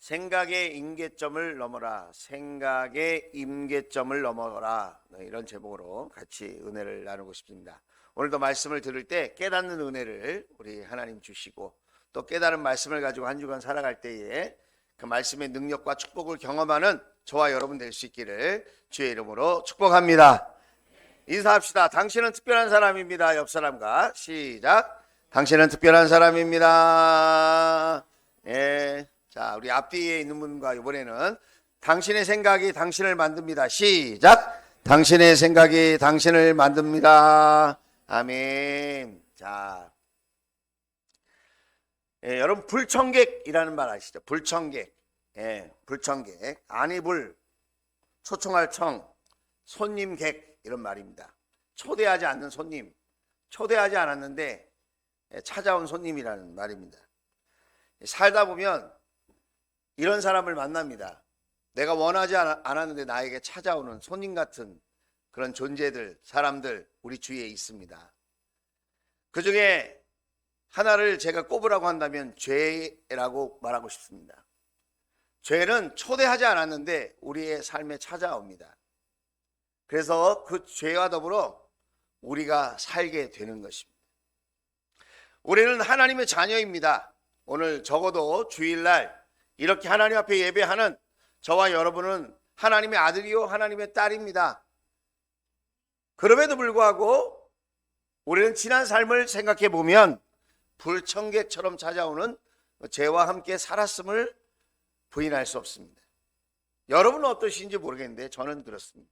생각의 임계점을 넘어라. 생각의 임계점을 넘어라. 이런 제목으로 같이 은혜를 나누고 싶습니다. 오늘도 말씀을 들을 때 깨닫는 은혜를 우리 하나님 주시고, 또 깨달은 말씀을 가지고 한 주간 살아갈 때에 그 말씀의 능력과 축복을 경험하는 저와 여러분 될 수 있기를 주의 이름으로 축복합니다. 인사합시다. 당신은 특별한 사람입니다. 옆 사람과 시작. 당신은 특별한 사람입니다. 예. 자, 우리 앞뒤에 있는 분과 이번에는 당신의 생각이 당신을 만듭니다. 시작. 당신의 생각이 당신을 만듭니다. 아멘. 자, 여러분 불청객이라는 말 아시죠? 불청객. 불청객. 안이불, 초청할 청, 손님객 이런 말입니다. 초대하지 않는 손님, 초대하지 않았는데 찾아온 손님이라는 말입니다. 살다 보면 이런 사람을 만납니다. 내가 원하지 않았는데 나에게 찾아오는 손님 같은 그런 존재들, 사람들 우리 주위에 있습니다. 그 중에 하나를 제가 꼽으라고 한다면 죄라고 말하고 싶습니다. 죄는 초대하지 않았는데 우리의 삶에 찾아옵니다. 그래서 그 죄와 더불어 우리가 살게 되는 것입니다. 우리는 하나님의 자녀입니다. 오늘 적어도 주일날 이렇게 하나님 앞에 예배하는 저와 여러분은 하나님의 아들이요 하나님의 딸입니다. 그럼에도 불구하고 우리는 지난 삶을 생각해 보면 불청객처럼 찾아오는 죄와 함께 살았음을 부인할 수 없습니다. 여러분은 어떠신지 모르겠는데 저는 그렇습니다.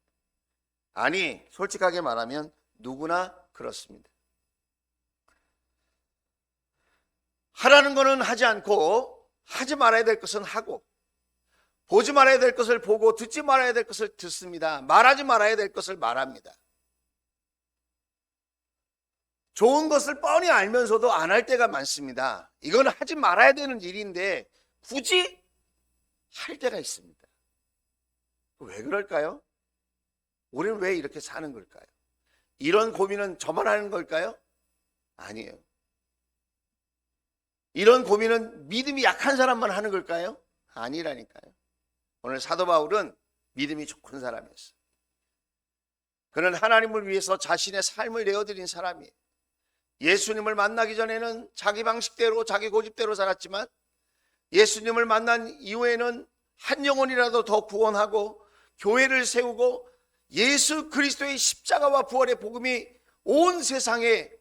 아니, 솔직하게 말하면 누구나 그렇습니다. 하라는 것은 하지 않고 하지 말아야 될 것은 하고, 보지 말아야 될 것을 보고, 듣지 말아야 될 것을 듣습니다. 말하지 말아야 될 것을 말합니다. 좋은 것을 뻔히 알면서도 안 할 때가 많습니다. 이건 하지 말아야 되는 일인데 굳이 할 때가 있습니다. 왜 그럴까요? 우리는 왜 이렇게 사는 걸까요? 이런 고민은 저만 하는 걸까요? 아니에요. 이런 고민은 믿음이 약한 사람만 하는 걸까요? 아니라니까요. 오늘 사도 바울은 믿음이 좋은 사람이었어요. 그는 하나님을 위해서 자신의 삶을 내어드린 사람이에요. 예수님을 만나기 전에는 자기 방식대로 자기 고집대로 살았지만 예수님을 만난 이후에는 한 영혼이라도 더 구원하고 교회를 세우고 예수 그리스도의 십자가와 부활의 복음이 온 세상에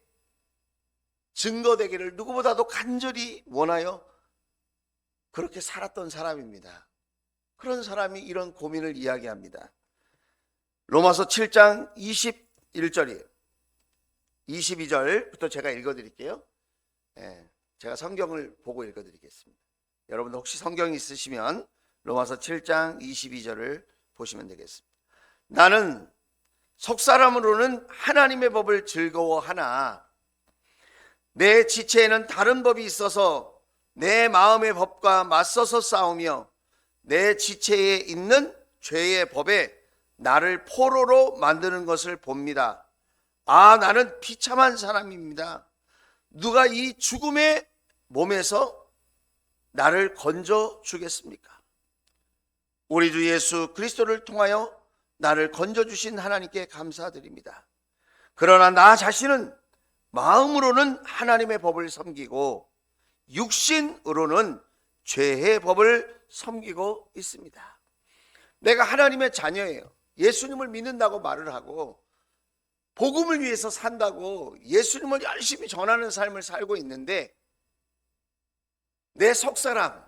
증거되기를 누구보다도 간절히 원하여 그렇게 살았던 사람입니다. 그런 사람이 이런 고민을 이야기합니다. 로마서 7장 21절이에요. 22절부터 제가 읽어드릴게요. 제가 성경을 보고 읽어드리겠습니다. 여러분들 혹시 성경이 있으시면 로마서 7장 22절을 보시면 되겠습니다. 나는 속사람으로는 하나님의 법을 즐거워하나 내 지체에는 다른 법이 있어서 내 마음의 법과 맞서서 싸우며 내 지체에 있는 죄의 법에 나를 포로로 만드는 것을 봅니다. 아, 나는 비참한 사람입니다. 누가 이 죽음의 몸에서 나를 건져 주겠습니까? 우리 주 예수 그리스도를 통하여 나를 건져 주신 하나님께 감사드립니다. 그러나 나 자신은 마음으로는 하나님의 법을 섬기고 육신으로는 죄의 법을 섬기고 있습니다. 내가 하나님의 자녀예요. 예수님을 믿는다고 말을 하고 복음을 위해서 산다고 예수님을 열심히 전하는 삶을 살고 있는데 내 속사람,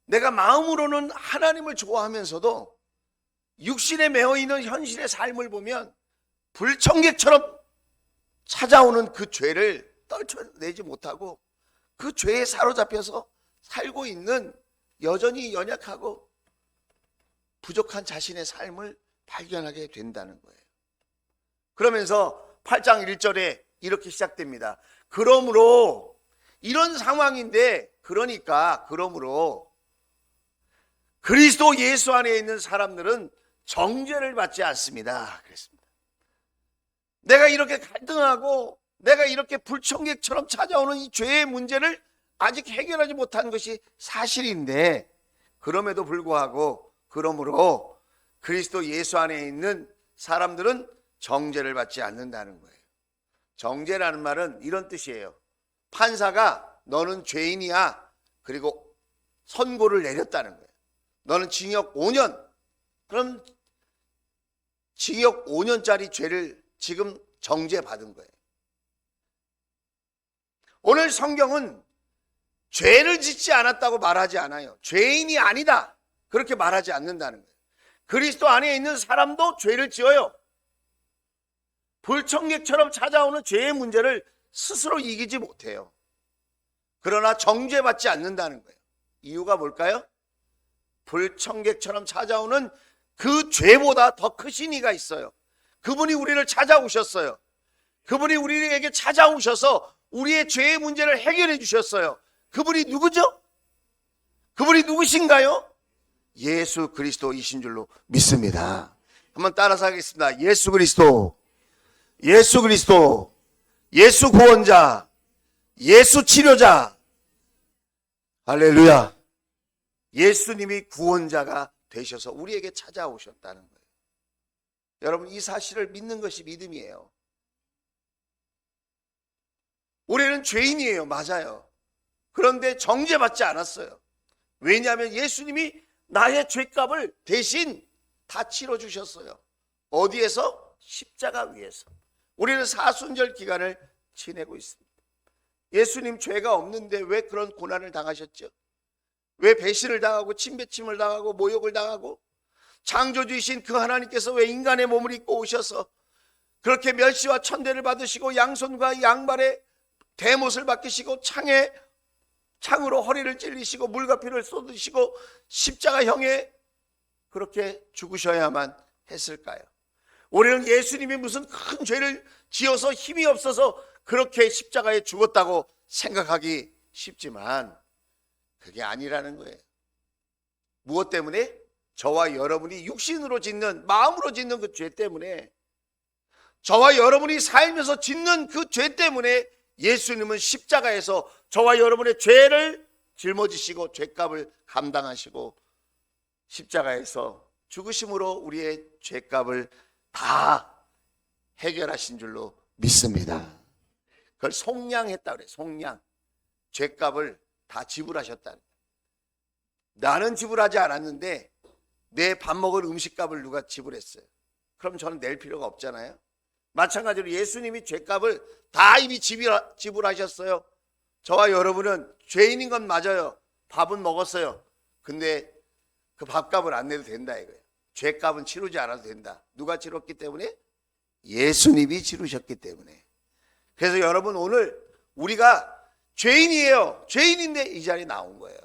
내가 마음으로는 하나님을 좋아하면서도 육신에 매어있는 현실의 삶을 보면 불청객처럼 찾아오는 그 죄를 떨쳐내지 못하고 그 죄에 사로잡혀서 살고 있는 여전히 연약하고 부족한 자신의 삶을 발견하게 된다는 거예요. 그러면서 8장 1절에 이렇게 시작됩니다. 그러므로 이런 상황인데 그러므로 그리스도 예수 안에 있는 사람들은 정죄를 받지 않습니다. 그랬습니다. 내가 이렇게 갈등하고 내가 이렇게 불청객처럼 찾아오는 이 죄의 문제를 아직 해결하지 못한 것이 사실인데, 그럼에도 불구하고, 그러므로 그리스도 예수 안에 있는 사람들은 정죄를 받지 않는다는 거예요. 정죄라는 말은 이런 뜻이에요. 판사가 너는 죄인이야, 그리고 선고를 내렸다는 거예요. 너는 징역 5년. 그럼 징역 5년짜리 죄를 지금 정죄받은 거예요. 오늘 성경은 죄를 짓지 않았다고 말하지 않아요. 죄인이 아니다, 그렇게 말하지 않는다는 거예요. 그리스도 안에 있는 사람도 죄를 지어요. 불청객처럼 찾아오는 죄의 문제를 스스로 이기지 못해요. 그러나 정죄받지 않는다는 거예요. 이유가 뭘까요? 불청객처럼 찾아오는 그 죄보다 더 크신 이가 있어요. 그분이 우리를 찾아오셨어요. 그분이 우리에게 찾아오셔서 우리의 죄의 문제를 해결해 주셨어요. 그분이 누구죠? 그분이 누구신가요? 예수 그리스도이신 줄로 믿습니다. 한번 따라서 하겠습니다. 예수 그리스도, 예수 그리스도, 예수 구원자, 예수 치료자. 할렐루야. 예수님이 구원자가 되셔서 우리에게 찾아오셨다는 거예요. 여러분, 이 사실을 믿는 것이 믿음이에요. 우리는 죄인이에요. 맞아요. 그런데 정죄받지 않았어요. 왜냐하면 예수님이 나의 죄값을 대신 다 치러주셨어요. 어디에서? 십자가 위에서. 우리는 사순절 기간을 지내고 있습니다. 예수님 죄가 없는데 왜 그런 고난을 당하셨죠? 왜 배신을 당하고 침뱉음을 당하고 모욕을 당하고, 창조주이신 그 하나님께서 왜 인간의 몸을 입고 오셔서 그렇게 멸시와 천대를 받으시고 양손과 양발에 대못을 박히시고 창으로 허리를 찔리시고 물과 피를 쏟으시고 십자가형에 그렇게 죽으셔야만 했을까요? 우리는 예수님이 무슨 큰 죄를 지어서 힘이 없어서 그렇게 십자가에 죽었다고 생각하기 쉽지만 그게 아니라는 거예요. 무엇 때문에? 저와 여러분이 육신으로 짓는, 마음으로 짓는 그 죄 때문에, 저와 여러분이 살면서 짓는 그 죄 때문에 예수님은 십자가에서 저와 여러분의 죄를 짊어지시고 죄값을 감당하시고 십자가에서 죽으심으로 우리의 죄값을 다 해결하신 줄로 믿습니다. 그걸 속량했다 그래요. 속량. 죄값을 다 지불하셨다. 나는 지불하지 않았는데 내 밥 먹을 음식값을 누가 지불했어요. 그럼 저는 낼 필요가 없잖아요. 마찬가지로 예수님이 죄값을 다 이미 지불하셨어요. 저와 여러분은 죄인인 건 맞아요. 밥은 먹었어요. 근데 그 밥값을 안 내도 된다 이거예요. 죄값은 치르지 않아도 된다. 누가 치렀기 때문에? 예수님이 치르셨기 때문에. 그래서 여러분, 오늘 우리가 죄인이에요. 죄인인데 이 자리에 나온 거예요.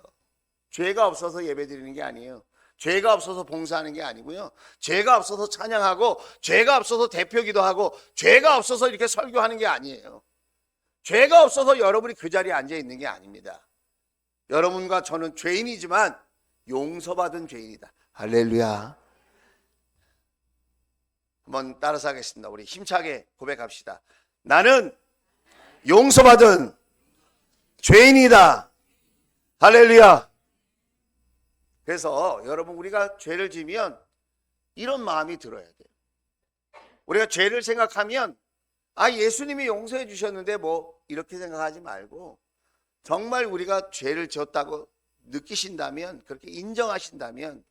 죄가 없어서 예배드리는 게 아니에요. 죄가 없어서 봉사하는 게 아니고요. 죄가 없어서 찬양하고, 죄가 없어서 대표기도 하고, 죄가 없어서 이렇게 설교하는 게 아니에요. 죄가 없어서 여러분이 그 자리에 앉아 있는 게 아닙니다. 여러분과 저는 죄인이지만 용서받은 죄인이다. 할렐루야. 한번 따라서 하겠습니다. 우리 힘차게 고백합시다. 나는 용서받은 죄인이다. 할렐루야. 그래서 여러분, 우리가 죄를 지면 이런 마음이 들어야 돼요. 우리가 죄를 생각하면 예수님이 용서해 주셨는데 뭐 이렇게 생각하지 말고, 정말 우리가 죄를 지었다고 느끼신다면, 그렇게 인정하신다면,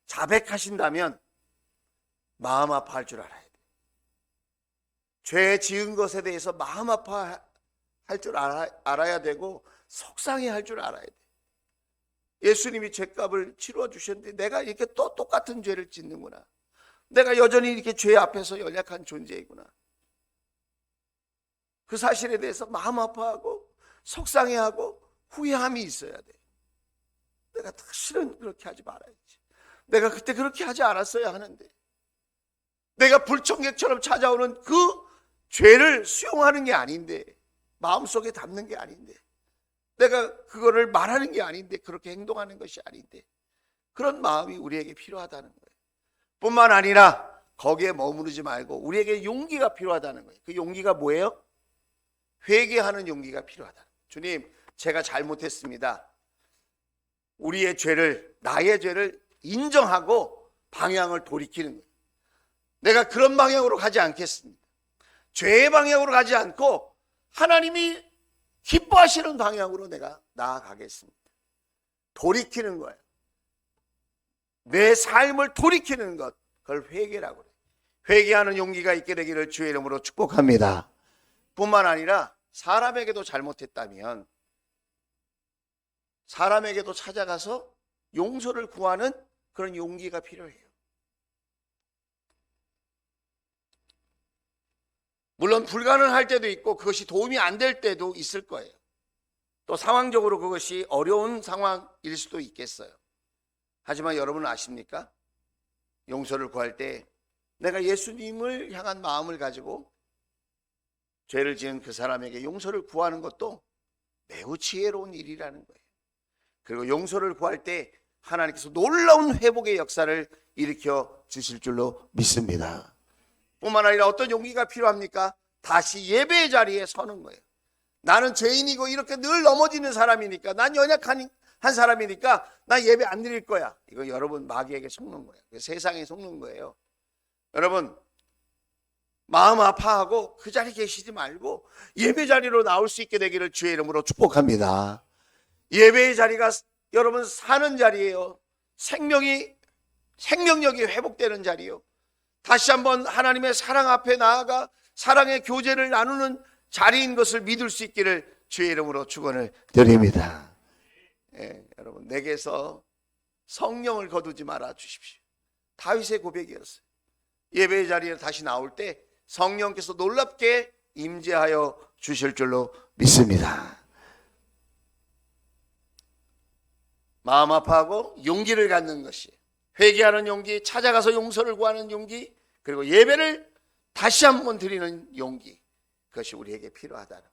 자백하신다면 마음 아파할 줄 알아야 돼요. 죄 지은 것에 대해서 마음 아파할 줄 알아야 되고, 속상해할 줄 알아야 돼요. 예수님이 죄값을 치루어 주셨는데 내가 이렇게 또 똑같은 죄를 짓는구나. 내가 여전히 이렇게 죄 앞에서 연약한 존재이구나. 그 사실에 대해서 마음 아파하고 속상해하고 후회함이 있어야 돼. 내가 다시는 그렇게 하지 말아야지. 내가 그때 그렇게 하지 않았어야 하는데. 내가 불청객처럼 찾아오는 그 죄를 수용하는 게 아닌데, 마음속에 담는 게 아닌데, 내가 그거를 말하는 게 아닌데, 그렇게 행동하는 것이 아닌데, 그런 마음이 우리에게 필요하다는 거예요. 뿐만 아니라 거기에 머무르지 말고 우리에게 용기가 필요하다는 거예요. 그 용기가 뭐예요? 회개하는 용기가 필요하다. 주님, 제가 잘못했습니다. 우리의 죄를, 나의 죄를 인정하고 방향을 돌이키는 거예요. 내가 그런 방향으로 가지 않겠습니다. 죄의 방향으로 가지 않고 하나님이 기뻐하시는 방향으로 내가 나아가겠습니다. 돌이키는 거예요. 내 삶을 돌이키는 것, 그걸 회개라고 해요. 회개하는 용기가 있게 되기를 주의 이름으로 축복합니다. 뿐만 아니라 사람에게도 잘못했다면 사람에게도 찾아가서 용서를 구하는 그런 용기가 필요해요. 물론 불가능할 때도 있고 그것이 도움이 안 될 때도 있을 거예요. 또 상황적으로 그것이 어려운 상황일 수도 있겠어요. 하지만 여러분은 아십니까? 용서를 구할 때 내가 예수님을 향한 마음을 가지고 죄를 지은 그 사람에게 용서를 구하는 것도 매우 지혜로운 일이라는 거예요. 그리고 용서를 구할 때 하나님께서 놀라운 회복의 역사를 일으켜 주실 줄로 믿습니다. 뿐만 아니라 어떤 용기가 필요합니까? 다시 예배의 자리에 서는 거예요. 나는 죄인이고 이렇게 늘 넘어지는 사람이니까, 난 연약한 사람이니까 나 예배 안 드릴 거야. 이거 여러분 마귀에게 속는 거예요. 세상에 속는 거예요. 여러분 마음 아파하고 그 자리에 계시지 말고 예배 자리로 나올 수 있게 되기를 주의 이름으로 축복합니다. 예배의 자리가 여러분 사는 자리예요. 생명력이 회복되는 자리요. 다시 한번 하나님의 사랑 앞에 나아가 사랑의 교제를 나누는 자리인 것을 믿을 수 있기를 주의 이름으로 축원을 드립니다. 여러분 내게서 성령을 거두지 말아 주십시오. 다윗의 고백이었어요. 예배의 자리에 다시 나올 때 성령께서 놀랍게 임재하여 주실 줄로 믿습니다. 마음 아파하고 용기를 갖는 것이, 회개하는 용기, 찾아가서 용서를 구하는 용기, 그리고 예배를 다시 한번 드리는 용기, 그것이 우리에게 필요하다는 것.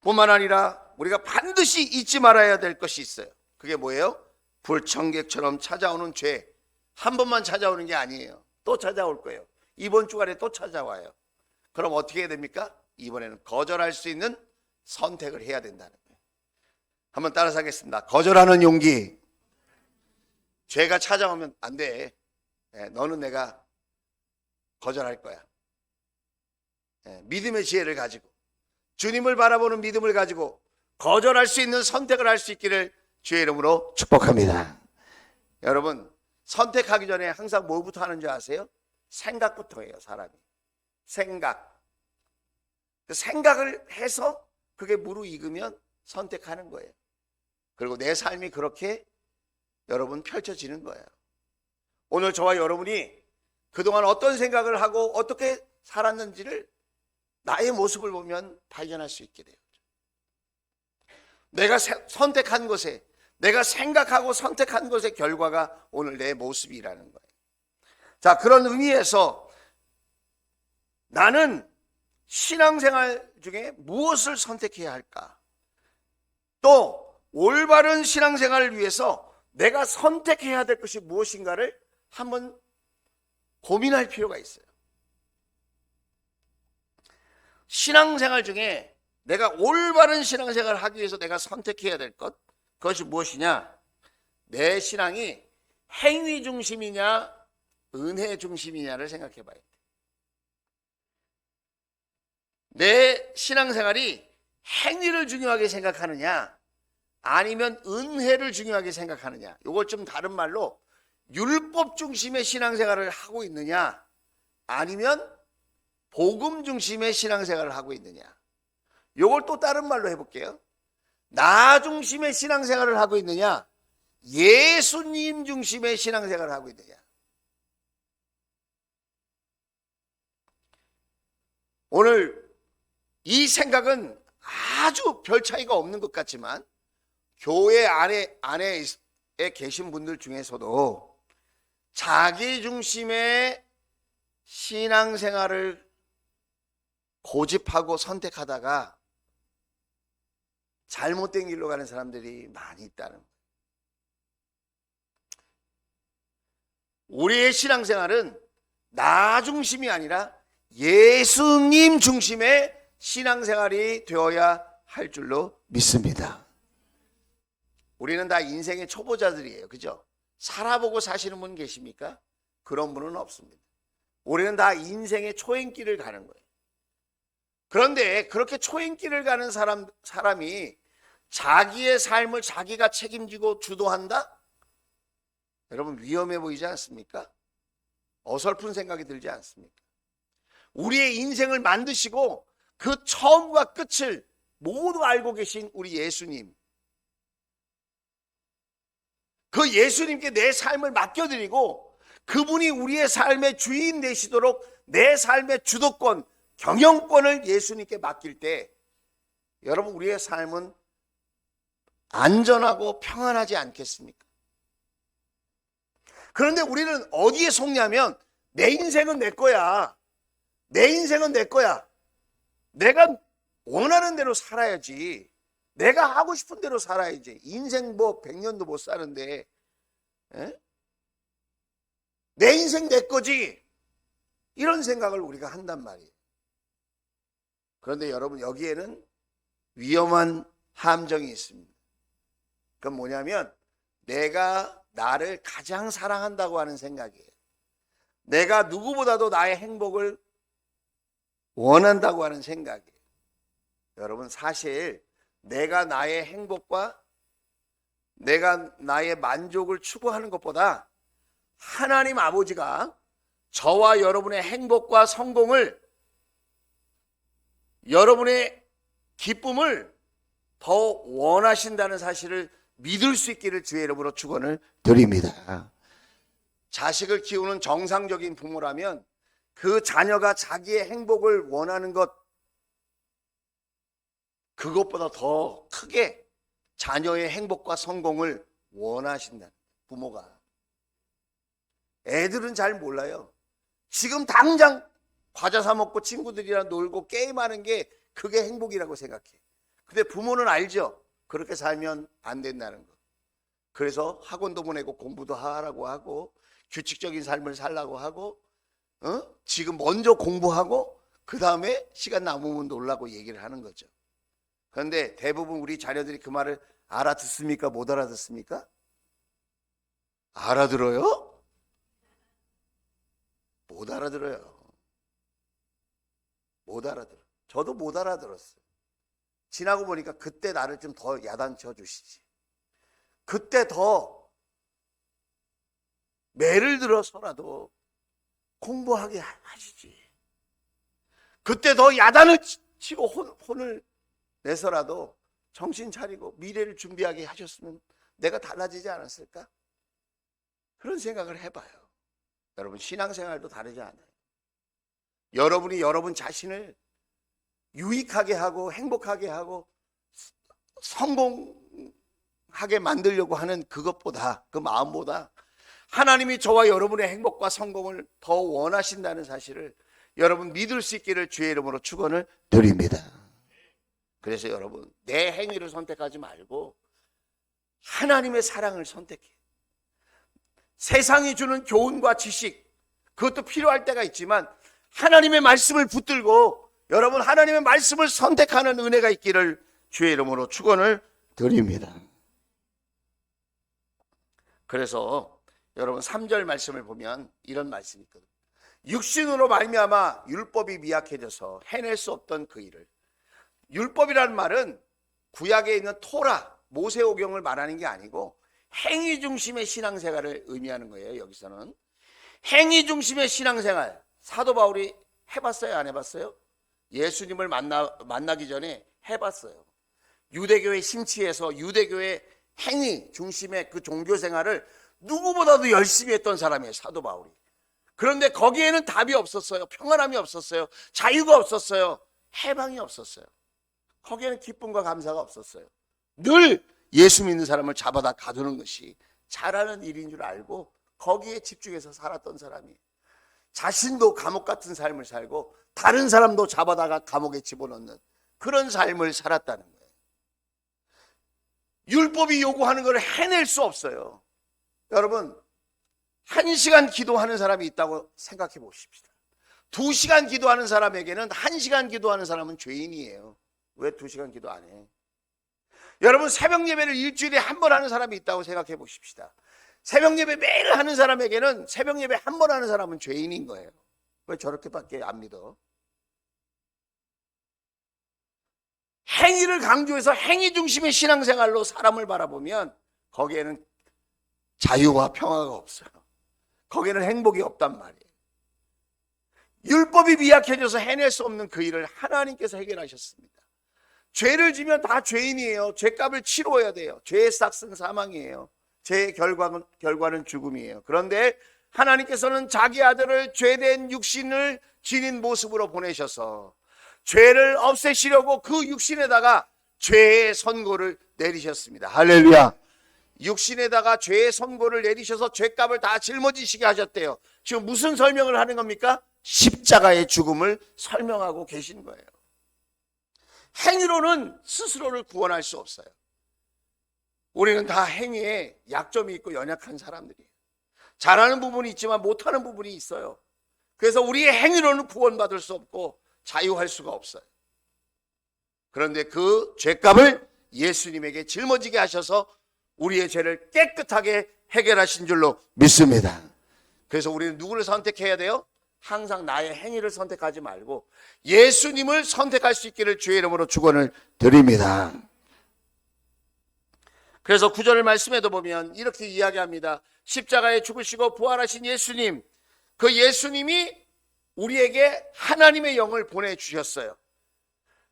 뿐만 아니라 우리가 반드시 잊지 말아야 될 것이 있어요. 그게 뭐예요? 불청객처럼 찾아오는 죄. 한 번만 찾아오는 게 아니에요. 또 찾아올 거예요. 이번 주간에 또 찾아와요. 그럼 어떻게 해야 됩니까? 이번에는 거절할 수 있는 선택을 해야 된다는 거예요. 한번 따라서 하겠습니다. 거절하는 용기. 죄가 찾아오면 안 돼. 너는 내가 거절할 거야. 믿음의 지혜를 가지고, 주님을 바라보는 믿음을 가지고 거절할 수 있는 선택을 할 수 있기를 주의 이름으로 축복합니다. 여러분 선택하기 전에 항상 뭐부터 하는 줄 아세요? 생각부터 해요. 사람이 생각. 그 생각을 해서 그게 무르익으면 선택하는 거예요. 그리고 내 삶이 그렇게 여러분 펼쳐지는 거예요. 오늘 저와 여러분이 그동안 어떤 생각을 하고 어떻게 살았는지를 나의 모습을 보면 발견할 수 있게 돼요. 내가 선택한 것에, 내가 생각하고 선택한 것의 결과가 오늘 내 모습이라는 거예요. 자, 그런 의미에서 나는 신앙생활 중에 무엇을 선택해야 할까? 또 올바른 신앙생활을 위해서 내가 선택해야 될 것이 무엇인가를 한번 고민할 필요가 있어요. 신앙생활 중에 내가 올바른 신앙생활을 하기 위해서 내가 선택해야 될 것, 그것이 무엇이냐? 내 신앙이 행위 중심이냐 은혜 중심이냐를 생각해 봐야 돼. 내 신앙생활이 행위를 중요하게 생각하느냐 아니면 은혜를 중요하게 생각하느냐, 이걸 좀 다른 말로 율법 중심의 신앙생활을 하고 있느냐 아니면 복음 중심의 신앙생활을 하고 있느냐, 이걸 또 다른 말로 해볼게요. 나 중심의 신앙생활을 하고 있느냐 예수님 중심의 신앙생활을 하고 있느냐. 오늘 이 생각은 아주 별 차이가 없는 것 같지만 교회 안에 계신 분들 중에서도 자기 중심의 신앙생활을 고집하고 선택하다가 잘못된 길로 가는 사람들이 많이 있다는 거예요. 우리의 신앙생활은 나 중심이 아니라 예수님 중심의 신앙생활이 되어야 할 줄로 믿습니다. 우리는 다 인생의 초보자들이에요. 그죠? 살아보고 사시는 분 계십니까? 그런 분은 없습니다. 우리는 다 인생의 초행길을 가는 거예요. 그런데 그렇게 초행길을 가는 사람이 자기의 삶을 자기가 책임지고 주도한다? 여러분, 위험해 보이지 않습니까? 어설픈 생각이 들지 않습니까? 우리의 인생을 만드시고 그 처음과 끝을 모두 알고 계신 우리 예수님, 그 예수님께 내 삶을 맡겨드리고 그분이 우리의 삶의 주인 되시도록 내 삶의 주도권, 경영권을 예수님께 맡길 때 여러분, 우리의 삶은 안전하고 평안하지 않겠습니까? 그런데 우리는 어디에 속냐면 내 인생은 내 거야. 내 인생은 내 거야. 내가 원하는 대로 살아야지. 내가 하고 싶은 대로 살아야지. 인생 뭐 100년도 못 사는데 내 인생 내 거지. 이런 생각을 우리가 한단 말이에요. 그런데 여러분, 여기에는 위험한 함정이 있습니다. 그건 뭐냐면 내가 나를 가장 사랑한다고 하는 생각이에요. 내가 누구보다도 나의 행복을 원한다고 하는 생각이에요. 여러분, 사실 내가 나의 행복과 내가 나의 만족을 추구하는 것보다 하나님 아버지가 저와 여러분의 행복과 성공을, 여러분의 기쁨을 더 원하신다는 사실을 믿을 수 있기를 주의 이름으로 축원을 드립니다. 자식을 키우는 정상적인 부모라면 그 자녀가 자기의 행복을 원하는 것, 그것보다 더 크게 자녀의 행복과 성공을 원하신다는 부모가. 애들은 잘 몰라요. 지금 당장 과자 사 먹고 친구들이랑 놀고 게임하는 게 그게 행복이라고 생각해. 근데 부모는 알죠. 그렇게 살면 안 된다는 거. 그래서 학원도 보내고 공부도 하라고 하고 규칙적인 삶을 살라고 하고 지금 먼저 공부하고 그 다음에 시간 남으면 놀라고 얘기를 하는 거죠. 그런데 대부분 우리 자녀들이 그 말을 알아듣습니까? 못 알아듣습니까? 알아들어요? 못 알아들어요. 못 알아들어. 저도 못 알아들었어요. 지나고 보니까 그때 나를 좀 더 야단쳐 주시지. 그때 더 매를 들어서라도 공부하게 하시지. 그때 더 야단을 치고 혼을 내서라도 정신 차리고 미래를 준비하게 하셨으면 내가 달라지지 않았을까? 그런 생각을 해봐요. 여러분, 신앙생활도 다르지 않아요. 여러분이 여러분 자신을 유익하게 하고 행복하게 하고 성공하게 만들려고 하는 그것보다, 그 마음보다 하나님이 저와 여러분의 행복과 성공을 더 원하신다는 사실을 여러분 믿을 수 있기를 주의 이름으로 축원을 드립니다. 그래서 여러분, 내 행위를 선택하지 말고 하나님의 사랑을 선택해. 세상이 주는 교훈과 지식, 그것도 필요할 때가 있지만 하나님의 말씀을 붙들고 여러분, 하나님의 말씀을 선택하는 은혜가 있기를 주의 이름으로 축원을 드립니다. 그래서 여러분, 3절 말씀을 보면 이런 말씀이 있거든요. 육신으로 말미암아 율법이 미약해져서 해낼 수 없던 그 일을. 율법이라는 말은 구약에 있는 토라, 모세오경을 말하는 게 아니고 행위 중심의 신앙생활을 의미하는 거예요. 여기서는 행위 중심의 신앙생활, 사도 바울이 해봤어요? 안 해봤어요? 예수님을 만나기 전에 해봤어요. 유대교에 심취해서 유대교의 행위 중심의 그 종교생활을 누구보다도 열심히 했던 사람이에요, 사도 바울이. 그런데 거기에는 답이 없었어요. 평안함이 없었어요. 자유가 없었어요. 해방이 없었어요. 거기에는 기쁨과 감사가 없었어요. 늘 예수 믿는 사람을 잡아다 가두는 것이 잘하는 일인 줄 알고 거기에 집중해서 살았던 사람이에요. 자신도 감옥 같은 삶을 살고 다른 사람도 잡아다가 감옥에 집어넣는 그런 삶을 살았다는 거예요. 율법이 요구하는 걸 해낼 수 없어요. 여러분, 1시간 기도하는 사람이 있다고 생각해 보십시다. 2시간 기도하는 사람에게는 1시간 기도하는 사람은 죄인이에요. 왜 2시간 기도 안 해? 여러분, 새벽 예배를 일주일에 한 번 하는 사람이 있다고 생각해 보십시다. 새벽 예배 매일 하는 사람에게는 새벽 예배 한 번 하는 사람은 죄인인 거예요. 왜 저렇게밖에 안 믿어? 행위를 강조해서 행위 중심의 신앙생활로 사람을 바라보면 거기에는 자유와 평화가 없어요. 거기에는 행복이 없단 말이에요. 율법이 미약해져서 해낼 수 없는 그 일을 하나님께서 해결하셨습니다. 죄를 지면 다 죄인이에요. 죄값을 치러야 돼요. 죄의 싹은 사망이에요. 죄의 결과는 죽음이에요. 그런데 하나님께서는 자기 아들을 죄된 육신을 지닌 모습으로 보내셔서 죄를 없애시려고 그 육신에다가 죄의 선고를 내리셨습니다. 할렐루야. 육신에다가 죄의 선고를 내리셔서 죄값을 다 짊어지시게 하셨대요. 지금 무슨 설명을 하는 겁니까? 십자가의 죽음을 설명하고 계신 거예요. 행위로는 스스로를 구원할 수 없어요. 우리는 다 행위에 약점이 있고 연약한 사람들이에요. 잘하는 부분이 있지만 못하는 부분이 있어요. 그래서 우리의 행위로는 구원받을 수 없고 자유할 수가 없어요. 그런데 그 죄값을 예수님에게 짊어지게 하셔서 우리의 죄를 깨끗하게 해결하신 줄로 믿습니다. 그래서 우리는 누구를 선택해야 돼요? 항상 나의 행위를 선택하지 말고 예수님을 선택할 수 있기를 주의 이름으로 축원을 드립니다. 그래서 9절 말씀에도 보면 이렇게 이야기합니다. 십자가에 죽으시고 부활하신 예수님, 그 예수님이 우리에게 하나님의 영을 보내주셨어요.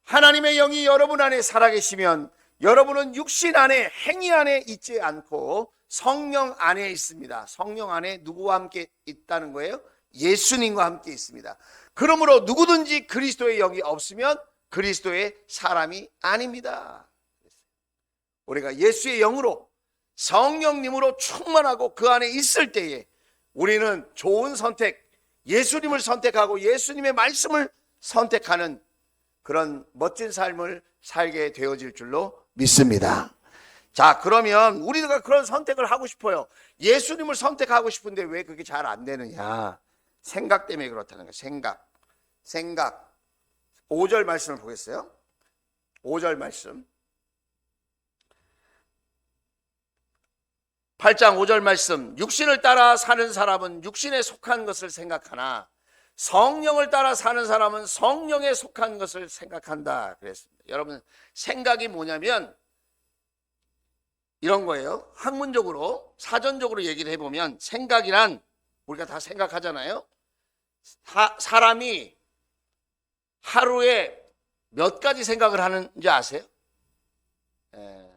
하나님의 영이 여러분 안에 살아계시면 여러분은 육신 안에, 행위 안에 있지 않고 성령 안에 있습니다. 성령 안에 누구와 함께 있다는 거예요? 예수님과 함께 있습니다. 그러므로 누구든지 그리스도의 영이 없으면 그리스도의 사람이 아닙니다. 우리가 예수의 영으로 성령님으로 충만하고 그 안에 있을 때에 우리는 좋은 선택, 예수님을 선택하고 예수님의 말씀을 선택하는 그런 멋진 삶을 살게 되어질 줄로 믿습니다. 자, 그러면 우리가 그런 선택을 하고 싶어요. 예수님을 선택하고 싶은데 왜 그게 잘 안 되느냐? 생각 때문에 그렇다는 거예요. 생각. 5절 말씀을 보겠어요. 5절 말씀. 8장 5절 말씀. 육신을 따라 사는 사람은 육신에 속한 것을 생각하나 성령을 따라 사는 사람은 성령에 속한 것을 생각한다 그랬습니다. 여러분, 생각이 뭐냐면 이런 거예요. 학문적으로, 사전적으로 얘기를 해보면 생각이란 우리가 다 생각하잖아요. 사람이 하루에 몇 가지 생각을 하는지 아세요?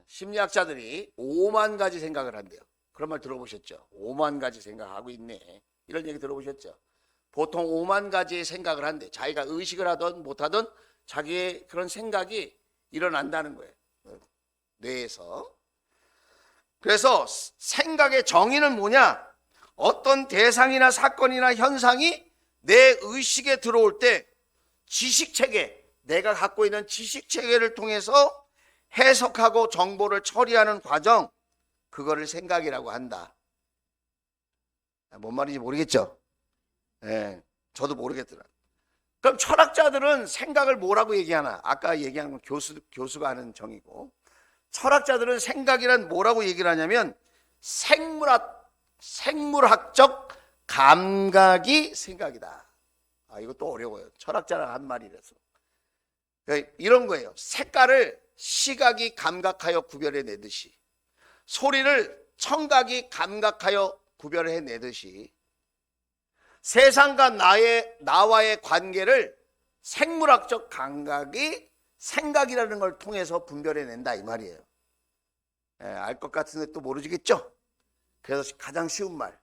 심리학자들이 5만 가지 생각을 한대요. 그런 말 들어보셨죠? 5만 가지 생각하고 있네. 이런 얘기 들어보셨죠? 보통 5만 가지의 생각을 한대. 자기가 의식을 하든 못하든 자기의 그런 생각이 일어난다는 거예요. 뇌에서. 그래서 생각의 정의는 뭐냐? 어떤 대상이나 사건이나 현상이 내 의식에 들어올 때 지식체계, 내가 갖고 있는 지식체계를 통해서 해석하고 정보를 처리하는 과정, 그거를 생각이라고 한다. 뭔 말인지 모르겠죠? 저도 모르겠더라. 그럼 철학자들은 생각을 뭐라고 얘기하나? 아까 얘기한 건 교수가 하는 정의고, 철학자들은 생각이란 뭐라고 얘기를 하냐면 생물학적 감각이 생각이다. 이것도 어려워요. 철학자랑 한 말이라서. 그러니까 이런 거예요. 색깔을 시각이 감각하여 구별해내듯이, 소리를 청각이 감각하여 구별해내듯이 세상과 나와의 관계를 생물학적 감각이 생각이라는 걸 통해서 분별해낸다 이 말이에요. 알 것 같은데 또 모르시겠죠? 그래서 가장 쉬운 말,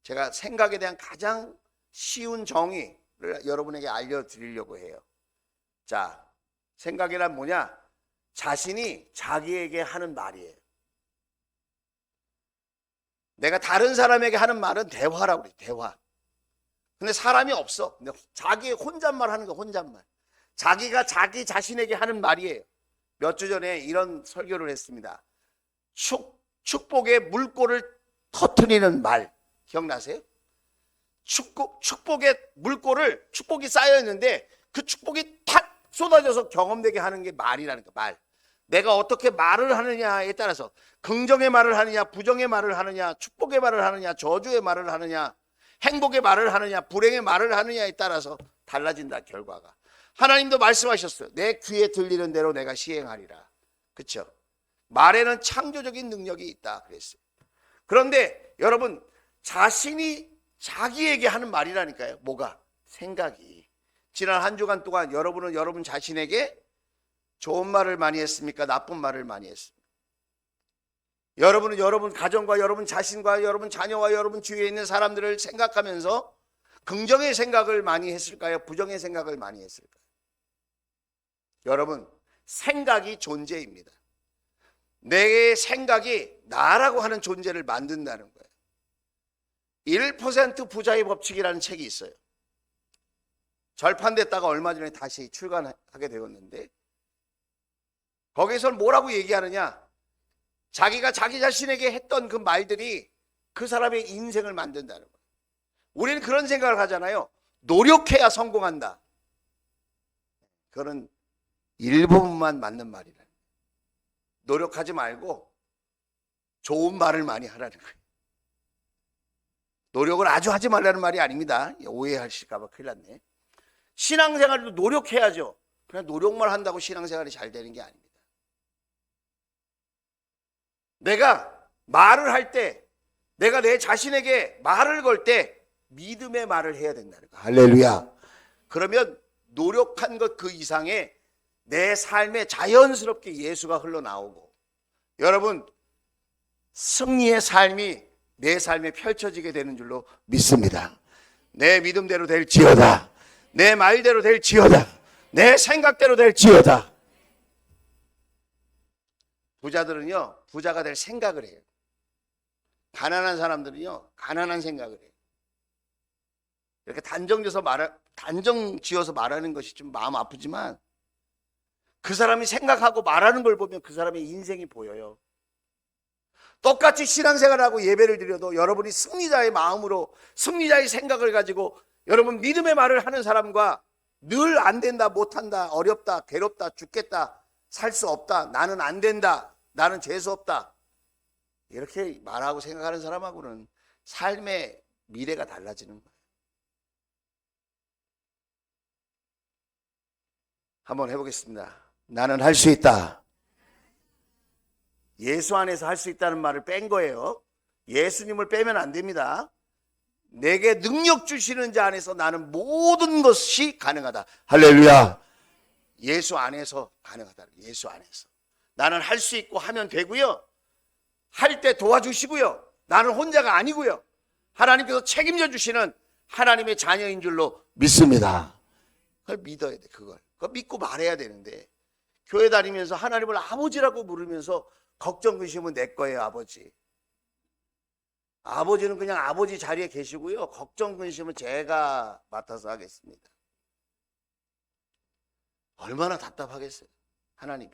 제가 생각에 대한 가장 쉬운 정의를 여러분에게 알려드리려고 해요. 자, 생각이란 뭐냐? 자신이 자기에게 하는 말이에요. 내가 다른 사람에게 하는 말은 대화라고 그래요. 대화. 근데 사람이 없어. 근데 자기 혼잣말 하는 거, 혼잣말. 자기가 자기 자신에게 하는 말이에요. 몇 주 전에 이런 설교를 했습니다. 축복의 물꼬를 터트리는 말 기억나세요? 축복의 물꼬를 축복이 쌓여 있는데 그 축복이 탁 쏟아져서 경험되게 하는 게 말이라는 거. 말. 내가 어떻게 말을 하느냐에 따라서 긍정의 말을 하느냐, 부정의 말을 하느냐, 축복의 말을 하느냐, 저주의 말을 하느냐, 행복의 말을 하느냐, 불행의 말을 하느냐에 따라서 달라진다, 결과가. 하나님도 말씀하셨어요. 내 귀에 들리는 대로 내가 시행하리라. 그렇죠? 말에는 창조적인 능력이 있다 그랬어요. 그런데 여러분, 자신이 자기에게 하는 말이라니까요. 뭐가? 생각이. 지난 한 주간 동안 여러분은 여러분 자신에게 좋은 말을 많이 했습니까? 나쁜 말을 많이 했습니까? 여러분은 여러분 가정과 여러분 자신과 여러분 자녀와 여러분 주위에 있는 사람들을 생각하면서 긍정의 생각을 많이 했을까요? 부정의 생각을 많이 했을까요? 여러분, 생각이 존재입니다. 내 생각이 나라고 하는 존재를 만든다는 거예요. 1% 부자의 법칙이라는 책이 있어요. 절판됐다가 얼마 전에 다시 출간하게 되었는데, 거기서는 뭐라고 얘기하느냐? 자기가 자기 자신에게 했던 그 말들이 그 사람의 인생을 만든다는 거예요. 우리는 그런 생각을 하잖아요. 노력해야 성공한다. 그거는 일부분만 맞는 말이라. 노력하지 말고 좋은 말을 많이 하라는 거예요. 노력을 아주 하지 말라는 말이 아닙니다. 오해하실까 봐 큰일 났네. 신앙생활도 노력해야죠. 그냥 노력만 한다고 신앙생활이 잘 되는 게 아닙니다. 내가 말을 할 때, 내가 내 자신에게 말을 걸 때 믿음의 말을 해야 된다는 거예요. 할렐루야. 그러면 노력한 것 그 이상의 내 삶에 자연스럽게 예수가 흘러나오고, 여러분, 승리의 삶이 내 삶에 펼쳐지게 되는 줄로 믿습니다. 내 믿음대로 될지어다. 내 말대로 될지어다. 내 생각대로 될지어다. 부자들은요, 부자가 될 생각을 해요. 가난한 사람들은요, 가난한 생각을 해요. 이렇게 단정 지어서 말하는 것이 좀 마음 아프지만, 그 사람이 생각하고 말하는 걸 보면 그 사람의 인생이 보여요. 똑같이 신앙생활하고 예배를 드려도 여러분이 승리자의 마음으로, 승리자의 생각을 가지고 여러분 믿음의 말을 하는 사람과 늘 안 된다, 못한다, 어렵다, 괴롭다, 죽겠다, 살 수 없다, 나는 안 된다, 나는 재수 없다, 이렇게 말하고 생각하는 사람하고는 삶의 미래가 달라지는 거예요. 한번 해보겠습니다. 나는 할 수 있다. 예수 안에서 할 수 있다는 말을 뺀 거예요. 예수님을 빼면 안 됩니다. 내게 능력 주시는 자 안에서 나는 모든 것이 가능하다. 할렐루야. 예수 안에서 가능하다. 예수 안에서. 나는 할 수 있고 하면 되고요. 할 때 도와주시고요. 나는 혼자가 아니고요. 하나님께서 책임져 주시는 하나님의 자녀인 줄로 믿습니다. 그걸 믿어야 돼. 그걸 믿고 말해야 되는데, 교회 다니면서 하나님을 아버지라고 부르면서 걱정 근심은 내 거예요. 아버지. 아버지는 그냥 아버지 자리에 계시고요. 걱정 근심은 제가 맡아서 하겠습니다. 얼마나 답답하겠어요. 하나님이.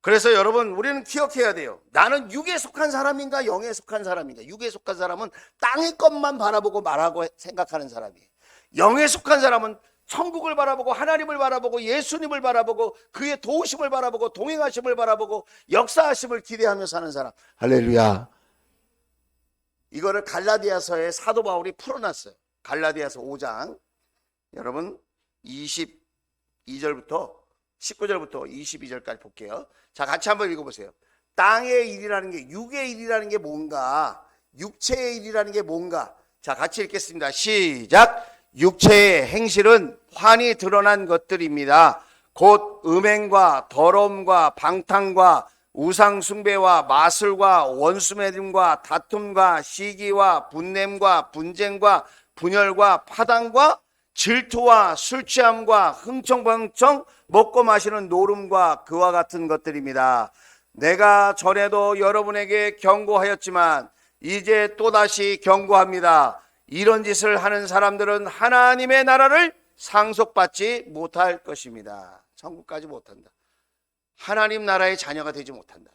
그래서 여러분, 우리는 기억해야 돼요. 나는 육에 속한 사람인가 영에 속한 사람인가. 육에 속한 사람은 땅의 것만 바라보고 말하고 생각하는 사람이에요. 영에 속한 사람은 천국을 바라보고 하나님을 바라보고 예수님을 바라보고 그의 도우심을 바라보고 동행하심을 바라보고 역사하심을 기대하며 사는 사람. 할렐루야. 이거를 갈라디아서에 사도 바울이 풀어놨어요. 갈라디아서 5장 여러분 22절부터 19절부터 22절까지 볼게요. 자, 같이 한번 읽어보세요. 땅의 일이라는 게, 육의 일이라는 게 뭔가, 육체의 일이라는 게 뭔가. 자, 같이 읽겠습니다. 시작. 육체의 행실은 환히 드러난 것들입니다. 곧 음행과 더러움과 방탕과 우상숭배와 마술과 원수매김과 다툼과 시기와 분냄과 분쟁과 분열과 파당과 질투와 술취함과 흥청망청 먹고 마시는 노름과 그와 같은 것들입니다. 내가 전에도 여러분에게 경고하였지만 이제 또다시 경고합니다. 이런 짓을 하는 사람들은 하나님의 나라를 상속받지 못할 것입니다. 천국까지 못한다. 하나님 나라의 자녀가 되지 못한다.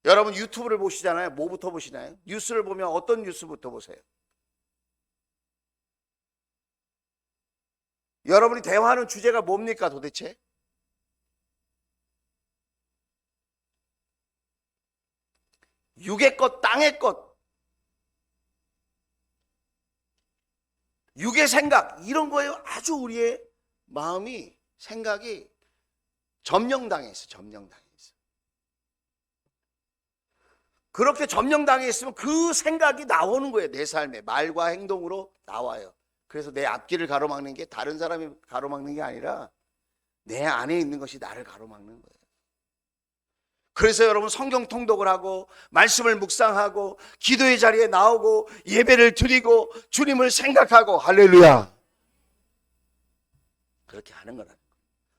여러분 유튜브를 보시잖아요. 뭐부터 보시나요? 뉴스를 보면 어떤 뉴스부터 보세요? 여러분이 대화하는 주제가 뭡니까 도대체? 육의 것, 땅의 것, 육의 생각, 이런 거에 아주 우리의 마음이, 생각이 점령당해 있어. 점령당해 있어. 그렇게 점령당해 있으면 그 생각이 나오는 거예요. 내 삶에 말과 행동으로 나와요. 그래서 내 앞길을 가로막는 게 다른 사람이 가로막는 게 아니라 내 안에 있는 것이 나를 가로막는 거예요. 그래서 여러분 성경 통독을 하고 말씀을 묵상하고 기도의 자리에 나오고 예배를 드리고 주님을 생각하고, 할렐루야, 그렇게 하는 거라는 거예요.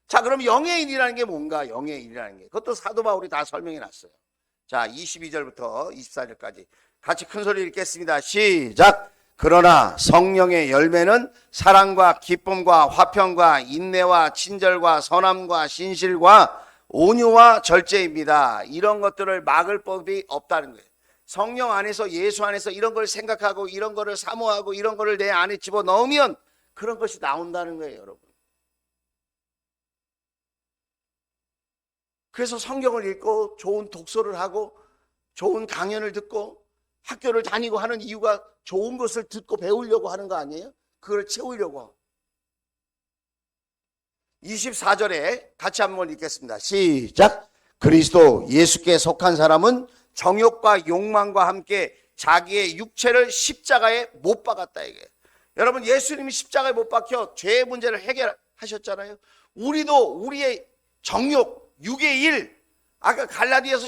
자, 그럼 영의 일이라는 게 뭔가? 영의 일이라는 게, 그것도 사도 바울이 다 설명해 놨어요. 자, 22절부터 24절까지 같이 큰 소리 읽겠습니다. 시작. 그러나 성령의 열매는 사랑과 기쁨과 화평과 인내와 친절과 선함과 신실과 온유와 절제입니다. 이런 것들을 막을 법이 없다는 거예요. 성령 안에서, 예수 안에서 이런 걸 생각하고 이런 거를 사모하고 이런 거를 내 안에 집어넣으면 그런 것이 나온다는 거예요, 여러분. 그래서 성경을 읽고 좋은 독서를 하고 좋은 강연을 듣고 학교를 다니고 하는 이유가 좋은 것을 듣고 배우려고 하는 거 아니에요? 그걸 채우려고. 24절에 같이 한번 읽겠습니다. 시작. 그리스도 예수께 속한 사람은 정욕과 욕망과 함께 자기의 육체를 십자가에 못 박았다 이게. 여러분 예수님이 십자가에 못 박혀 죄의 문제를 해결하셨잖아요. 우리도 우리의 정욕, 육의 일, 아까 갈라디아서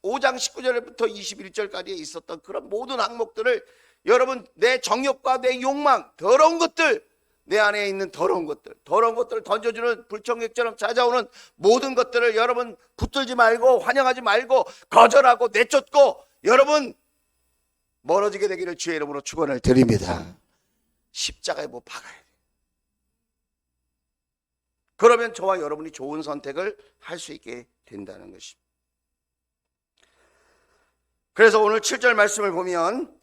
5장 19절부터 21절까지 있었던 그런 모든 항목들을, 여러분 내 정욕과 내 욕망, 더러운 것들, 내 안에 있는 더러운 것들을 던져주는 불청객처럼 찾아오는 모든 것들을 여러분 붙들지 말고 환영하지 말고 거절하고 내쫓고 여러분 멀어지게 되기를 주의 이름으로 축원을 드립니다. 십자가에 못 박아야 돼요. 그러면 저와 여러분이 좋은 선택을 할 수 있게 된다는 것입니다. 그래서 오늘 7절 말씀을 보면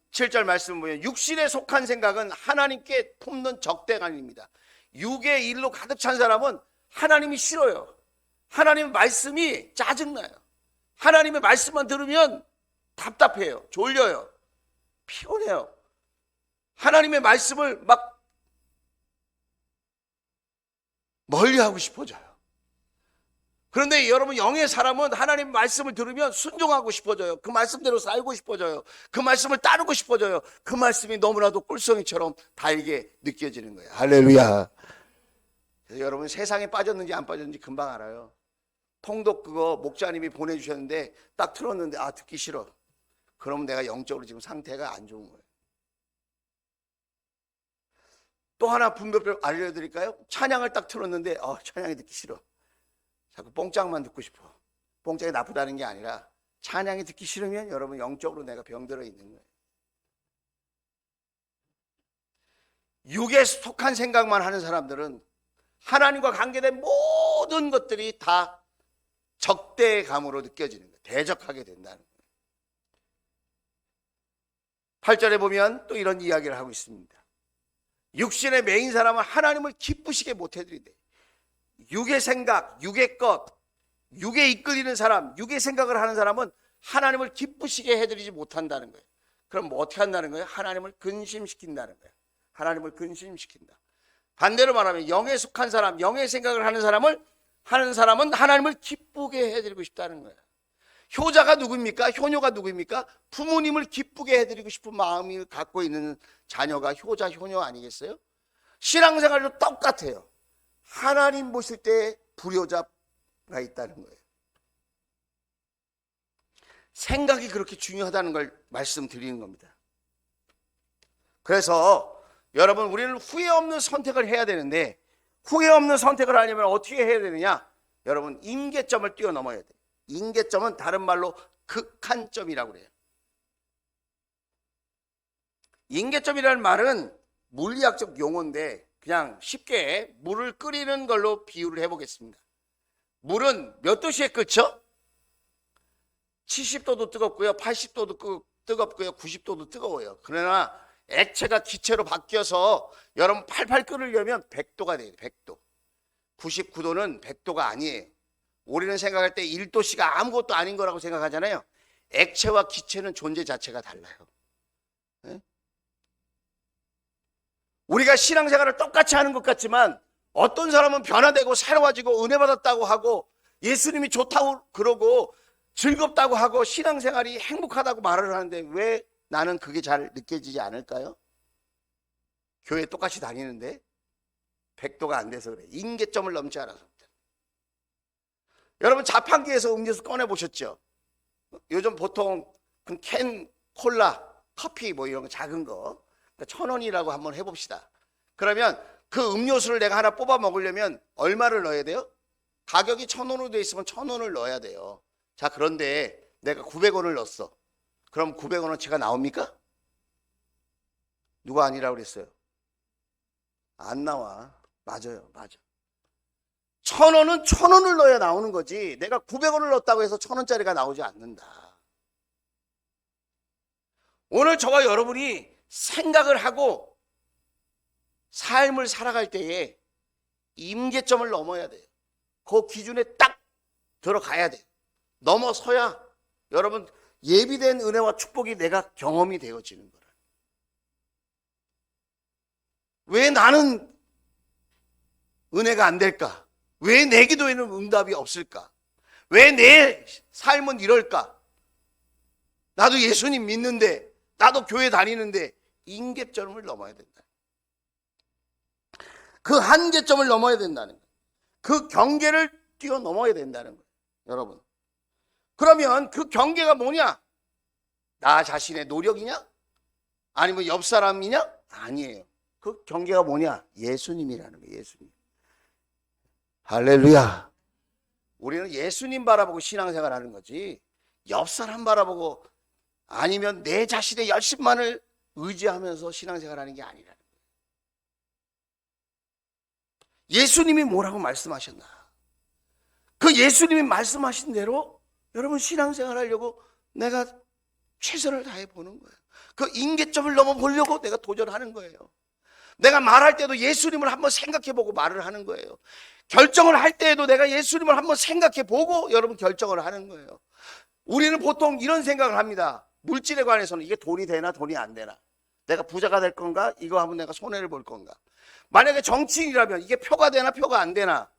육신에 속한 생각은 하나님께 품는 적대감입니다. 육의 일로 가득 찬 사람은 하나님이 싫어요. 하나님의 말씀이 짜증나요. 하나님의 말씀만 들으면 답답해요. 졸려요. 피곤해요. 하나님의 말씀을 막 멀리하고 싶어져요. 그런데 여러분 영의 사람은 하나님 말씀을 들으면 순종하고 싶어져요. 그 말씀대로 살고 싶어져요. 그 말씀을 따르고 싶어져요. 그 말씀이 너무나도 꿀송이처럼 달게 느껴지는 거예요. 할렐루야. 그래서 여러분 세상에 빠졌는지 안 빠졌는지 금방 알아요. 통독 그거 목자님이 보내주셨는데 딱 틀었는데 아 듣기 싫어. 그러면 내가 영적으로 지금 상태가 안 좋은 거예요. 또 하나 분별표 알려드릴까요? 찬양을 딱 틀었는데 찬양이 듣기 싫어. 자꾸 뽕짝만 듣고 싶어. 뽕짝이 나쁘다는 게 아니라 찬양이 듣기 싫으면 여러분 영적으로 내가 병들어 있는 거예요. 육에 속한 생각만 하는 사람들은 하나님과 관계된 모든 것들이 다 적대감으로 느껴지는 거예요. 대적하게 된다는 거예요. 8절에 보면 또 이런 이야기를 하고 있습니다. 육신의 메인 사람은 하나님을 기쁘시게 못 해드린대. 육의 생각, 육의 것, 육에 이끌리는 사람, 육의 생각을 하는 사람은 하나님을 기쁘시게 해드리지 못한다는 거예요. 그럼 뭐 어떻게 한다는 거예요? 하나님을 근심시킨다는 거예요. 하나님을 근심시킨다. 반대로 말하면 영에 속한 사람, 영의 생각을 하는 사람은 하나님을 기쁘게 해드리고 싶다는 거예요. 효자가 누구입니까? 효녀가 누구입니까? 부모님을 기쁘게 해드리고 싶은 마음이 갖고 있는 자녀가 효자, 효녀 아니겠어요? 신앙생활도 똑같아요. 하나님 보실 때 불효자가 있다는 거예요. 생각이 그렇게 중요하다는 걸 말씀드리는 겁니다. 그래서 여러분 우리는 후회 없는 선택을 해야 되는데 후회 없는 선택을 하려면 어떻게 해야 되느냐? 여러분 임계점을 뛰어넘어야 돼요. 임계점은 다른 말로 극한점이라고 그래요. 임계점이라는 말은 물리학적 용어인데 그냥 쉽게 물을 끓이는 걸로 비유를 해보겠습니다. 물은 몇 도씨에 끓죠? 70도도 뜨겁고요, 80도도 뜨겁고요, 90도도 뜨거워요. 그러나 액체가 기체로 바뀌어서 여러분 팔팔 끓으려면 100도가 돼요. 100도. 99도는 100도가 아니에요. 우리는 생각할 때 1도씨가 아무것도 아닌 거라고 생각하잖아요. 액체와 기체는 존재 자체가 달라요. 네? 우리가 신앙생활을 똑같이 하는 것 같지만 어떤 사람은 변화되고 새로워지고 은혜 받았다고 하고 예수님이 좋다고 그러고 즐겁다고 하고 신앙생활이 행복하다고 말을 하는데 왜 나는 그게 잘 느껴지지 않을까요? 교회 똑같이 다니는데 100도가 안 돼서 그래. 임계점을 넘지 않아서. 여러분 자판기에서 음료수 꺼내 보셨죠? 요즘 보통 캔 콜라, 커피 뭐 이런 거 작은 거 1,000원이라고 한번 해봅시다. 그러면 그 음료수를 내가 하나 뽑아 먹으려면 얼마를 넣어야 돼요? 가격이 1,000원으로 돼 있으면 1,000원을 넣어야 돼요. 자, 그런데 내가 900원을 넣었어. 그럼 900원어치가 나옵니까? 누가 아니라고 그랬어요? 안 나와. 맞아요. 맞아. 1,000원은 1,000원을 넣어야 나오는 거지. 내가 900원을 넣었다고 해서 1,000원짜리가 나오지 않는다. 오늘 저와 여러분이 생각을 하고 삶을 살아갈 때에 임계점을 넘어야 돼요. 그 기준에 딱 들어가야 돼요. 넘어서야 여러분 예비된 은혜와 축복이 내가 경험이 되어지는 거라. 왜 나는 은혜가 안 될까? 왜 내 기도에는 응답이 없을까? 왜 내 삶은 이럴까? 나도 예수님 믿는데, 나도 교회 다니는데 임계점을 넘어야 된다. 그 한계점을 넘어야 된다는 거예요. 그 경계를 뛰어넘어야 된다는 거예요. 여러분. 그러면 그 경계가 뭐냐? 나 자신의 노력이냐? 아니면 옆 사람이냐? 아니에요. 그 경계가 뭐냐? 예수님이라는 거예요. 예수님. 할렐루야. 우리는 예수님 바라보고 신앙생활 하는 거지 옆 사람 바라보고 아니면 내 자신의 열심만을 의지하면서 신앙생활 하는 게 아니라는 거예요. 예수님이 뭐라고 말씀하셨나? 그 예수님이 말씀하신 대로 여러분 신앙생활 하려고 내가 최선을 다해 보는 거예요. 그 임계점을 넘어보려고 내가 도전하는 거예요. 내가 말할 때도 예수님을 한번 생각해 보고 말을 하는 거예요. 결정을 할 때에도 내가 예수님을 한번 생각해 보고 여러분 결정을 하는 거예요. 우리는 보통 이런 생각을 합니다. 물질에 관해서는 이게 돈이 되나 돈이 안 되나, 내가 부자가 될 건가, 이거 하면 내가 손해를 볼 건가, 만약에 정치인이라면 이게 표가 되나 표가 안 되나,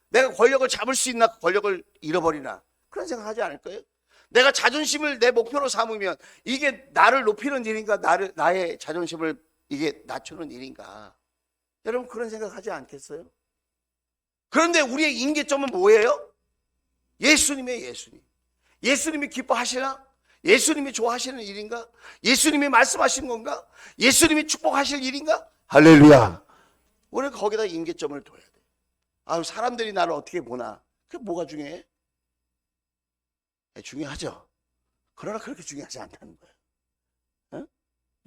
내가 권력을 잡을 수 있나 권력을 잃어버리나, 그런 생각 하지 않을 거예요? 내가 자존심을 내 목표로 삼으면 이게 나를 높이는 일인가, 나의 자존심을 이게 낮추는 일인가, 여러분 그런 생각 하지 않겠어요? 그런데 우리의 임계점은 뭐예요? 예수님이에요. 예수님. 예수님이 기뻐하시나? 예수님이 좋아하시는 일인가? 예수님이 말씀하신 건가? 예수님이 축복하실 일인가? 할렐루야. 우리는 거기다 임계점을 둬야 돼. 아유, 사람들이 나를 어떻게 보나? 그게 뭐가 중요해? 중요하죠. 그러나 그렇게 중요하지 않다는 거예요. 어?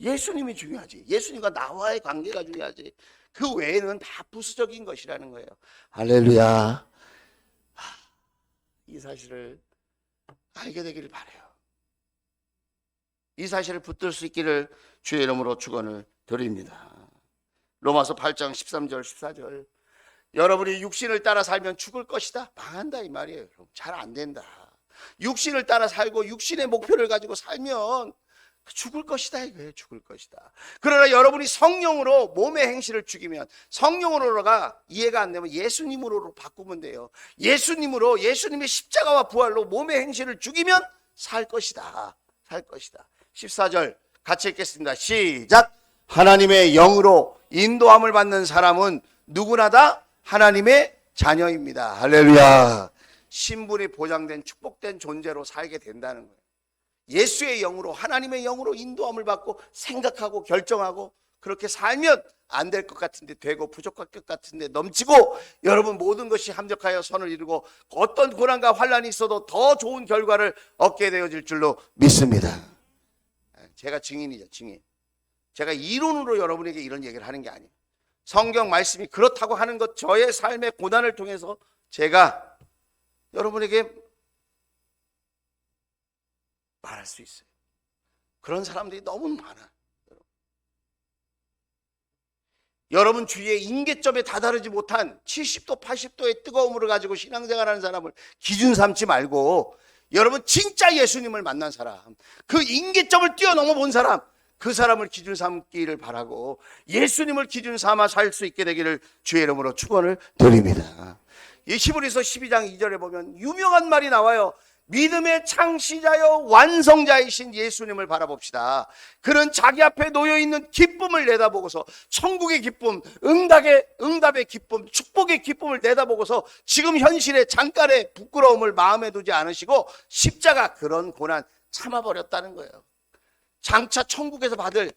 예수님이 중요하지. 예수님과 나와의 관계가 중요하지. 그 외에는 다 부수적인 것이라는 거예요. 할렐루야. 이 사실을 알게 되기를 바라요. 이 사실을 붙들 수 있기를 주의 이름으로 축원을 드립니다. 로마서 8장 13절 14절. 여러분이 육신을 따라 살면 죽을 것이다. 망한다 이 말이에요. 잘 안 된다. 육신을 따라 살고 육신의 목표를 가지고 살면 죽을 것이다 이거예요. 죽을 것이다. 그러나 여러분이 성령으로 몸의 행실을 죽이면, 성령으로가 이해가 안 되면 예수님으로 바꾸면 돼요. 예수님으로, 예수님의 십자가와 부활로 몸의 행실을 죽이면 살 것이다. 살 것이다. 14절 같이 읽겠습니다. 시작. 하나님의 영으로 인도함을 받는 사람은 누구나 다 하나님의 자녀입니다. 할렐루야. 신분이 보장된 축복된 존재로 살게 된다는 거예요. 예수의 영으로, 하나님의 영으로 인도함을 받고 생각하고 결정하고 그렇게 살면 안 될 것 같은데 되고, 부족할 것 같은데 넘치고, 여러분 모든 것이 합력하여 선을 이루고 어떤 고난과 환난이 있어도 더 좋은 결과를 얻게 되어질 줄로 믿습니다. 제가 증인이죠. 증인. 제가 이론으로 여러분에게 이런 얘기를 하는 게 아니에요. 성경 말씀이 그렇다고 하는 것, 저의 삶의 고난을 통해서 제가 여러분에게 말할 수 있어요. 그런 사람들이 너무 많아. 여러분 주위에 임계점에 다다르지 못한 70도 80도의 뜨거움을 가지고 신앙생활하는 사람을 기준 삼지 말고, 여러분 진짜 예수님을 만난 사람, 그 임계점을 뛰어넘어 본 사람, 그 사람을 기준 삼기를 바라고 예수님을 기준 삼아 살 수 있게 되기를 주의 이름으로 축원을 드립니다. 이 히브리서 12장 2절에 보면 유명한 말이 나와요. 믿음의 창시자여 완성자이신 예수님을 바라봅시다. 그는 자기 앞에 놓여있는 기쁨을 내다보고서, 천국의 기쁨, 응답의 기쁨, 축복의 기쁨을 내다보고서 지금 현실의 잠깐의 부끄러움을 마음에 두지 않으시고 십자가, 그런 고난 참아버렸다는 거예요. 장차 천국에서 받을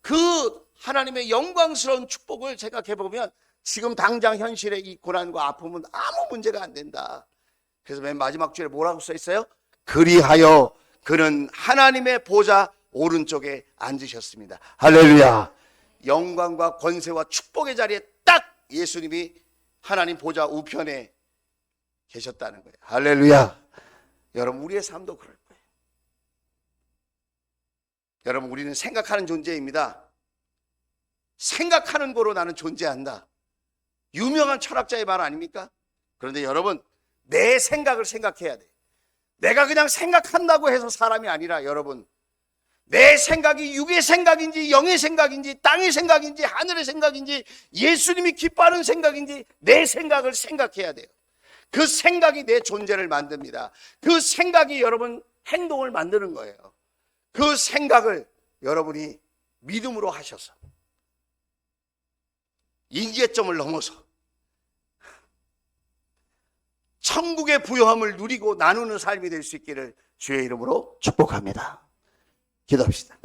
그 하나님의 영광스러운 축복을 생각해보면 지금 당장 현실의 이 고난과 아픔은 아무 문제가 안 된다. 그래서 맨 마지막 줄에 뭐라고 써 있어요? 그리하여 그는 하나님의 보좌 오른쪽에 앉으셨습니다. 할렐루야. 영광과 권세와 축복의 자리에 딱 예수님이 하나님 보좌 우편에 계셨다는 거예요. 할렐루야. 여러분 우리의 삶도 그럴 거예요. 여러분 우리는 생각하는 존재입니다. 생각하는 거로 나는 존재한다. 유명한 철학자의 말 아닙니까? 그런데 여러분 내 생각을 생각해야 돼. 내가 그냥 생각한다고 해서 사람이 아니라, 여러분 내 생각이 육의 생각인지 영의 생각인지 땅의 생각인지 하늘의 생각인지 예수님이 기뻐하는 생각인지 내 생각을 생각해야 돼요. 그 생각이 내 존재를 만듭니다. 그 생각이 여러분 행동을 만드는 거예요. 그 생각을 여러분이 믿음으로 하셔서 임계점을 넘어서 천국의 부요함을 누리고 나누는 삶이 될 수 있기를 주의 이름으로 축복합니다. 기도합시다.